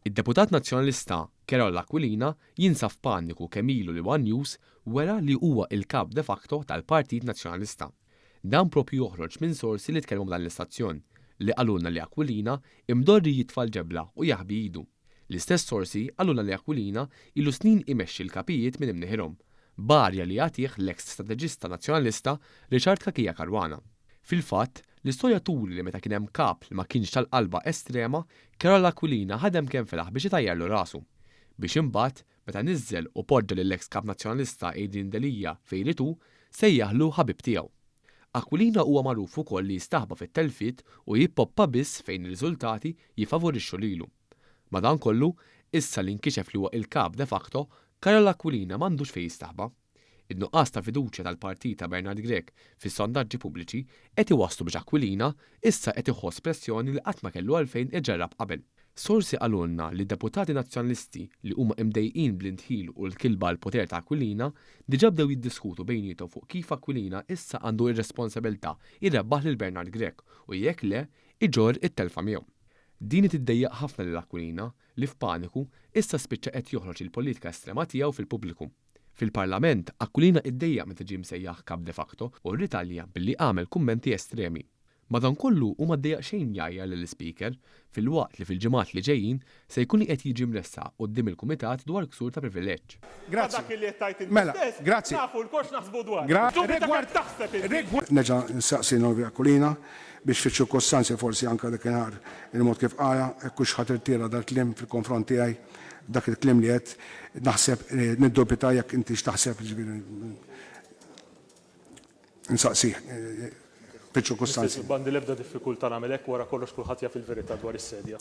Id-deputat nazzjonalista Kerola Aquilina jinsab f'paniku kemm ilu li One News wera li huwa il-kap de facto tal-Partit Nazzjonalista. Dan propju joħroġ minn sorsi li tkellmu dan l-istazzjon li qalulna li Aquilina imdorri jitfal ġebla u jaħbi idu. L-istess sorsi qalulna li Aquilina ilu snin imexxi l-kapijiet minn imnieħirhom, barja li jagħtih l-eks strateġista nazzjonalista Richard Kakija Caruana. Fil-fatt, l-istorja turi li meta kien hemm kap li ma kienx tal-qalba estrema, Kerola Aquilina ħadem kemm felaħ biex itajjarlu rasu. Biex imbagħad meta niżżel u poġġa lill-eks kap nazzjonalista Adrian Delija fejn ritu sejjaħlu ħabib tiegħu. Aquilina huwa magħruf ukoll li jistaħba fit-telfiet u jippoppa biss fejn ir-riżultati jifavorixxu lilu. Madankollu, issa li nkixef li huwa il-kap de facto, Kerola Aquilina m'għandux fejn jistaħba. Id-nuqqas ta' fiduċja tal-partit ta' Bernard Grech fis-sondaġġi pubbliċi qed iwasslu biex Aquilina issa qed iħoss pressjoni li qatt ma kellu għalfejn iġġarrab qabel. Sorsi qalulna li deputati nazzjonalisti li huma imdejqin bl-intħil u l-kilba l-poter ta' Aquilina diġà bdew jiddiskutu bejniethom fuq kif Aquilina issa għandu ir-responsabilità jirrebbaħ lil Bernard Grech u jekk le iġorr it-telfa miegħu. Din tiddejjaq ħafna lil Aquilina li f'paniku issa spiċċa qed joħroġ il-politika estrema tiegħu fil-pubbliku. Fil-Parlament, Aquilina iddejjaq meta ġie msejjaħ kap de facto u rritalja billi għamel kummenti estremi. Madankollu huma ddejjaq xejn jgħajjar lill-Speaker fil-waqt li fil-ġimgħat li ġejjin se jkun qed jiġi mressa quddiem il-Kumitat dwar ksur ta' privileġġ. Mela, grazzi. Nafu l-kox naħsbu dwar. Neġa' nsaqsi Norbert Aquilina biex fiċ-ċirkostanzi forsi anke dakinhar il-mod kif qara hekk ħadd irtira dal-kliem fil-konfront tiegħi dak il-kliem li qed naħseb niddubita jekk inti x'taħseb nsaqsih fiċ-ċirkostanzi. Bandi l-ebda diffikultà nagħmel hekk wara kollox kulħadd jaf il-verità dwar is-sedja.